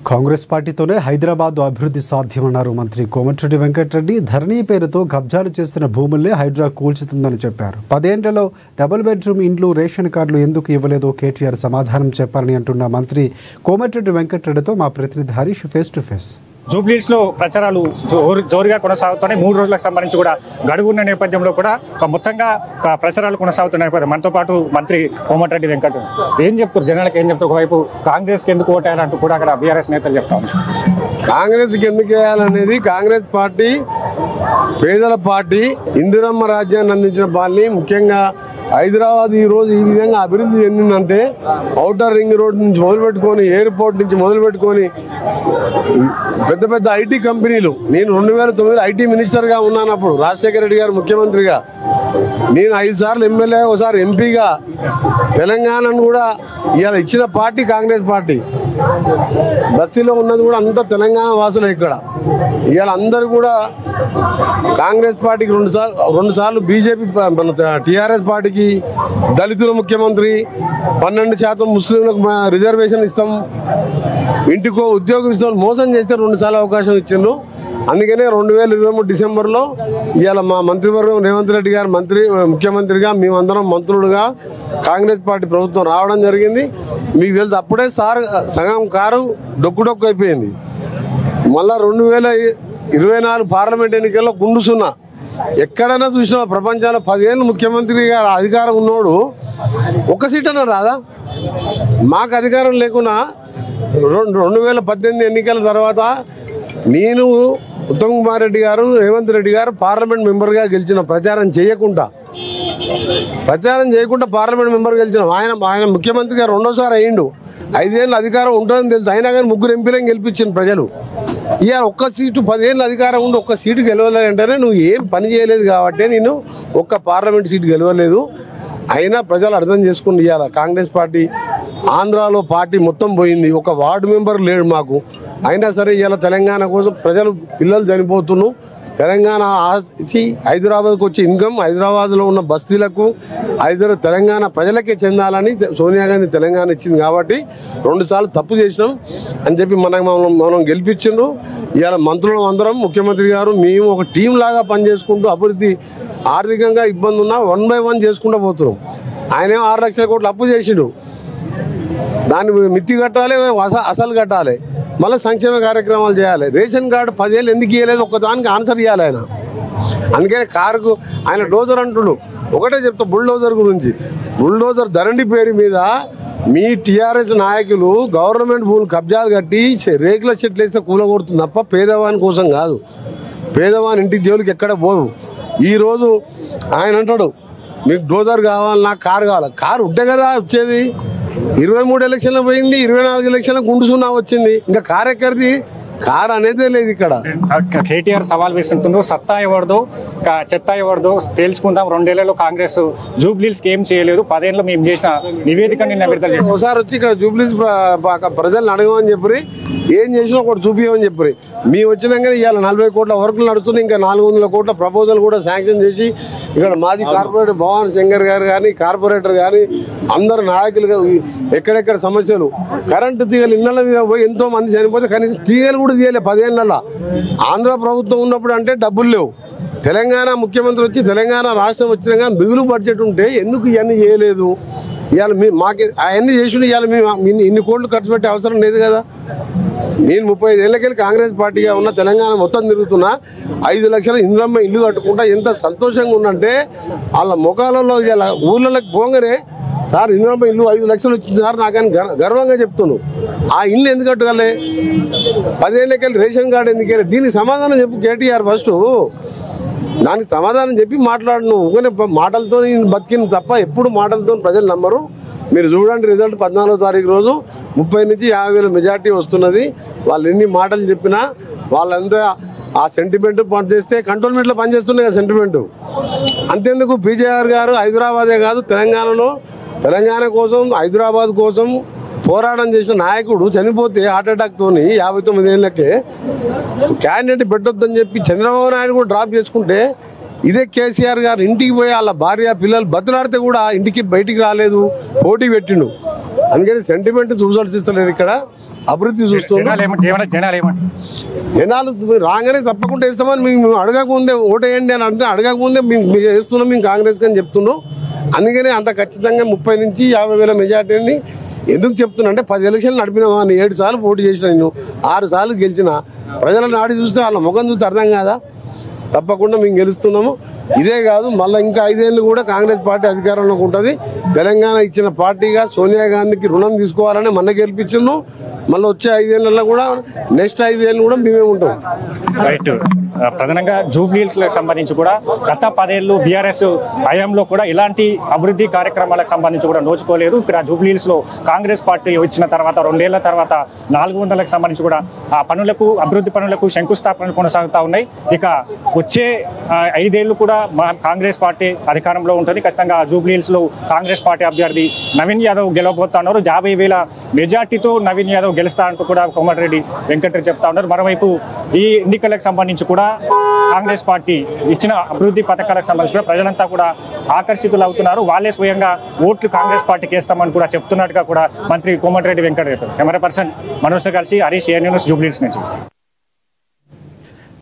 కాంగ్రెస్ పార్టీతోనే హైదరాబాద్ అభివృద్ధి సాధ్యమన్నారు మంత్రి కోమటిరెడ్డి వెంకటరెడ్డి. ధరణి పేరుతో కబ్జాలు చేసిన భూముల్ని హైడ్రా కూల్చుతుందని చెప్పారు. 10 ఏళ్లలో డబుల్ బెడ్రూమ్ ఇండ్లు, రేషన్ కార్డులు ఎందుకు ఇవ్వలేదో కేటీఆర్ సమాధానం చెప్పాలని అంటున్న మంత్రి కోమటిరెడ్డి వెంకటరెడ్డితో మా ప్రతినిధి హరీష్ ఫేస్ టు ఫేస్. జూబ్లీస్లో ప్రచారాలు జోరుగా కొనసాగుతున్నాయి. 3 రోజులకు సంబంధించి కూడా గడువున్న నేపథ్యంలో కూడా మొత్తంగా ప్రచారాలు కొనసాగుతున్నాయి. మనతో పాటు మంత్రి కోమటిరెడ్డి వెంకటరెడ్డి ఏం చెప్తారు, జనాలకు ఏం చెప్తారు? ఒకవైపు కాంగ్రెస్కి ఎందుకు ఓటేయాలంటూ కూడా అక్కడ బీఆర్ఎస్ నేతలు చెప్తాం. కాంగ్రెస్కి ఎందుకు వేయాలనేది, కాంగ్రెస్ పార్టీ పేదల పార్టీ, ఇందిరమ్మ రాజ్యాన్ని అందించిన పార్టీ. ముఖ్యంగా హైదరాబాద్ ఈరోజు ఈ విధంగా అభివృద్ధి చెందిందంటే ఔటర్ రింగ్ రోడ్ నుంచి మొదలుపెట్టుకొని, ఎయిర్పోర్ట్ నుంచి మొదలుపెట్టుకొని పెద్ద పెద్ద ఐటీ కంపెనీలు. నేను 2009 ఐటీ మినిస్టర్గా ఉన్నానప్పుడు, రాజశేఖర రెడ్డి గారు ముఖ్యమంత్రిగా. నేను 5 సార్లు ఎమ్మెల్యే, ఒకసారి ఎంపీగా తెలంగాణను కూడా ఇవాళ ఇచ్చిన పార్టీ కాంగ్రెస్ పార్టీ. బస్తీలో ఉన్నది కూడా అంతా తెలంగాణ వాసులే. ఇక్కడ ఇవాళ అందరూ కూడా కాంగ్రెస్ పార్టీకి 2 సార్లు, బీజేపీ టీఆర్ఎస్ పార్టీకి దళితుల ముఖ్యమంత్రి, 12% ముస్లింలకు రిజర్వేషన్ ఇస్తాం, ఇంటికో ఉద్యోగం ఇస్తాం మోసం చేస్తే 2 సార్లు అవకాశం ఇచ్చిండ్రు. అందుకనే 2023 డిసెంబర్లో ఇవాళ మా మంత్రివర్గం రేవంత్ రెడ్డి గారు ముఖ్యమంత్రిగా, మేమందరం మంత్రులుగా కాంగ్రెస్ పార్టీ ప్రభుత్వం రావడం జరిగింది. మీకు తెలుసు, అప్పుడే సగం కారు డొక్కు అయిపోయింది. మళ్ళా 2024 పార్లమెంట్ ఎన్నికల్లో గుండు సున్నా. ఎక్కడైనా చూసినా ప్రపంచంలో 10 ఏళ్ళు ముఖ్యమంత్రిగా అధికారం ఉన్నోడు 1 సీట్ అన్నా రాదా? మాకు అధికారం లేకున్నా 2018 ఎన్నికల తర్వాత నేను, ఉత్తమ్ కుమార్ రెడ్డి గారు, రేవంత్ రెడ్డి గారు పార్లమెంట్ మెంబర్గా గెలిచిన, ప్రచారం చేయకుండా పార్లమెంట్ మెంబర్ గెలిచిన ఆయన ముఖ్యమంత్రిగా 2వ సారి అయ్యిండు. 5 ఏళ్ళు అధికారం ఉంటుందని తెలుసు, అయినా కానీ 3 ఎంపీలను గెలిపించిన ప్రజలు. ఇక 1 సీటు, 10 ఏళ్ళు అధికారం ఉండి 1 సీటు గెలవలేదంటేనే నువ్వు ఏం పని చేయలేదు కాబట్టి నేను 1 పార్లమెంట్ సీటు గెలవలేదు. అయినా ప్రజలు అర్థం చేసుకుని ఇవ్వాలి. కాంగ్రెస్ పార్టీ ఆంధ్రాలో పార్టీ మొత్తం పోయింది, 1 వార్డు మెంబర్ లేడు మాకు. అయినా సరే ఇవాళ తెలంగాణ కోసం ప్రజలు, పిల్లలు చనిపోతున్నారు. తెలంగాణ హైదరాబాద్కు వచ్చే ఇన్కమ్ హైదరాబాద్లో ఉన్న బస్తీలకు, తెలంగాణ ప్రజలకే చెందాలని సోనియా గాంధీ తెలంగాణ ఇచ్చింది కాబట్టి 2 సార్లు తప్పు చేసినాం అని చెప్పి మనం గెలిపించిండ్రు. ఇవాళ మంత్రులు అందరం, ముఖ్యమంత్రి గారు, మేము ఒక టీం లాగా పనిచేసుకుంటూ అభివృద్ధి, ఆర్థికంగా ఇబ్బంది ఉన్నా 1 by 1 చేసుకుంటూ పోతున్నాం. ఆయనేమో 6 లక్షల కోట్లు అప్పు చేసిండు, దాన్ని మిత్తి కట్టాలి, అసలు కట్టాలి, మళ్ళీ సంక్షేమ కార్యక్రమాలు చేయాలి. రేషన్ కార్డు 10 ఏళ్ళు ఎందుకు ఇవ్వలేదు, ఒక్కదానికి ఆన్సర్ ఇవ్వాలి ఆయన. అందుకని కారుకు ఆయన డోజర్ అంటుడు. ఒకటే చెప్తా బుల్డోజర్ గురించి. బుల్డోజర్ ధరణి పేరు మీద మీ టీఆర్ఎస్ నాయకులు గవర్నమెంట్ భూములు కబ్జాలు కట్టి రేకుల చెట్లు వేస్తే కూలగొడుతుంది తప్ప పేదవాని కోసం కాదు. పేదవాని ఇంటికి జోలికి ఎక్కడ పోరు. ఈరోజు ఆయన అంటాడు, మీకు డోజర్ కావాలి, నాకు కారు కావాలి. కారు ఉంటే కదా వచ్చేది. 23 ఎలక్షన్లు పోయింది, 24 ఎలక్షన్లకు గుండు సున్నా వచ్చింది. ఇంకా కారు ఎక్కడిది? కారు అనేది లేదు. ఇక్కడ కేటీఆర్ సవాల్ విసురుతుండ్రు, సత్తా ఎవరిదో చెత్త ఎవరిదో తెలుసుకుందాం. 2 ఏళ్లలో కాంగ్రెస్ జూబ్లీస్కి ఏం చేయలేదు, 10 ఏళ్ళు మేము చేసిన నివేదిక నిన్న విడుదల చేసి ఒకసారి వచ్చి ఇక్కడ జూబ్లీస్ ప్రజలను అడగమని చెప్పి, ఏం చేసినా ఒకటి చూపించమని చెప్పి మేము వచ్చినాక ఇవాళ 40 కోట్ల వర్కులు నడుస్తున్నాయి. ఇంకా 400 కోట్ల ప్రపోజల్ కూడా శాంక్షన్ చేసి ఇక్కడ మాజీ కార్పొరేటర్ భవాన్ శంకర్ గారు కానీ, కార్పొరేటర్ కానీ, అందరు నాయకులు ఎక్కడెక్కడ సమస్యలు, కరెంటు తీగలు ఇళ్ళ మీద పోయి ఎంతో మంది చనిపోతే కనీసం తీగలు కూడా తీయలే 10 ఏళ్ళ. ఆంధ్ర ప్రభుత్వం ఉన్నప్పుడు అంటే డబ్బులు లేవు. తెలంగాణ ముఖ్యమంత్రి వచ్చి తెలంగాణ రాష్ట్రం వచ్చినాక మిగులు బడ్జెట్ ఉంటే ఎందుకు ఇవన్నీ చేయలేదు? ఇవాళ మాకు అవన్నీ చేసి ఇవాళ మేము ఇన్ని కోట్లు ఖర్చు పెట్టే అవసరం లేదు కదా. నేను 35 ఏళ్ళకెళ్ళి కాంగ్రెస్ పార్టీగా ఉన్న తెలంగాణ మొత్తం తిరుగుతున్నా. 5 లక్షల ఇంద్రమ్మ ఇల్లు కట్టుకుంటా ఎంత సంతోషంగా ఉందంటే వాళ్ళ ముఖాలలో ఇలా ఊళ్ళకి పోగానే, సార్ ఇంద్రమ్మ ఇల్లు 5 లక్షలు వచ్చింది సార్ నాకని గర్వంగా చెప్తున్నాను. ఆ ఇల్లు ఎందుకు కట్టగలే? 10 ఏళ్ళకెళ్ళి రేషన్ కార్డు ఎందుకు వెళ్ళి? దీనికి సమాధానం చెప్పు కేటీఆర్. ఫస్ట్ దానికి సమాధానం చెప్పి మాట్లాడను. ఊరికే మాటలతో బతికిన తప్ప ఎప్పుడు మాటలతో ప్రజలు నమ్మరు. మీరు చూడండి రిజల్ట్ 14వ తారీఖు రోజు 30 నుంచి 50,000 మెజార్టీ వస్తున్నది. వాళ్ళు ఎన్ని మాటలు చెప్పినా వాళ్ళంతా ఆ సెంటిమెంట్ పనిచేస్తే కంటోన్మెంట్లో పనిచేస్తున్నాయి కదా సెంటిమెంట్. అంతేందుకు పీజేఆర్ గారు హైదరాబాదే కాదు తెలంగాణ కోసం, హైదరాబాద్ కోసం పోరాటం చేసిన నాయకుడు చనిపోతే హార్ట్ అటాక్తో 59 ఏళ్ళకే క్యాండిడేట్ పెట్టొద్దని చెప్పి చంద్రబాబు నాయుడు కూడా డ్రాప్ చేసుకుంటే, ఇదే కేసీఆర్ గారు ఇంటికి పోయి వాళ్ళ భార్య పిల్లలు బతులాడితే కూడా ఇంటికి బయటికి రాలేదు, పోటీ పెట్టిండు. అందుకని సెంటిమెంట్ చూసాల్సిస్తలేరు. ఇక్కడ అభివృద్ధి చూస్తున్నాం. జనాలు రాగానే తప్పకుండా వేస్తామని మేము అడగకముందే ఓటేయండి అని అంటే అడగకముందే మేము వేస్తున్నాం, మేము కాంగ్రెస్ అని చెప్తున్నాం. అందుకనే అంత ఖచ్చితంగా 30 నుంచి 50,000 మెజార్టీని ఎందుకు చెప్తున్నా అంటే 10 ఎలక్షన్లు నడిపినా 7 సార్లు పోటీ చేసిన, నేను 6 సార్లు గెలిచిన. ప్రజల నాడి చూస్తే వాళ్ళ ముఖం చూస్తే అర్థం కాదా? తప్పకుండా మేము గెలుస్తున్నాము. ఇదే కాదు, మళ్ళీ ఇంకా 5 ఏళ్ళు కూడా కాంగ్రెస్ పార్టీ అధికారంలోకి ఉంటుంది. తెలంగాణ ఇచ్చిన పార్టీగా సోనియా గాంధీకి రుణం తీసుకోవాలని మొన్న గెలిపించున్నాం. మళ్ళీ వచ్చే 5 ఏళ్ళలో కూడా నెక్స్ట్ 5 ఏళ్ళు కూడా మేమే ఉంటాం. రైట్. ప్రధానంగా జూబ్లీహిల్స్ సంబంధించి కూడా గత 10 ఏళ్ళు బీఆర్ఎస్ హయాంలో కూడా ఇలాంటి అభివృద్ధి కార్యక్రమాలకు సంబంధించి కూడా నోచుకోలేదు. ఇక్కడ జూబ్లీహిల్స్ లో కాంగ్రెస్ పార్టీ వచ్చిన తర్వాత 2 ఏళ్ల తర్వాత 400లకు సంబంధించి కూడా ఆ పనులకు, అభివృద్ధి పనులకు శంకుస్థాపనలు కొనసాగుతూ ఉన్నాయి. ఇక వచ్చే 5 ఏళ్ళు కూడా కాంగ్రెస్ పార్టీ అధికారంలో ఉంటుంది. ఖచ్చితంగా జూబ్లీహిల్స్ లో కాంగ్రెస్ పార్టీ అభ్యర్థి నవీన్ యాదవ్ గెలవబోతున్నారు. 50,000 మెజార్టీతో నవీన్ యాదవ్ గెలుస్తా అంటూ కూడా కోమటిరెడ్డి వెంకటరెడ్డి చెప్తా ఉన్నారు. మరోవైపు ఈ ఎన్నికలకు సంబంధించి కూడా కాంగ్రెస్ పార్టీ ఇచ్చిన అభివృద్ధి పథకాలకు సంబంధించి ప్రజలంతా కూడా ఆకర్షితులు అవుతున్నారు. వాళ్ళే స్వయంగా ఓట్లు కాంగ్రెస్ పార్టీకి వేస్తామని కూడా చెప్తున్నట్టుగా కూడా మంత్రి కోమటిరెడ్డి వెంకటరెడ్డి. కెమెరా పర్సన్ మనోజ్తో కలిసి హరీష్, AN న్యూస్, జూబ్లీహిల్స్ నుంచి.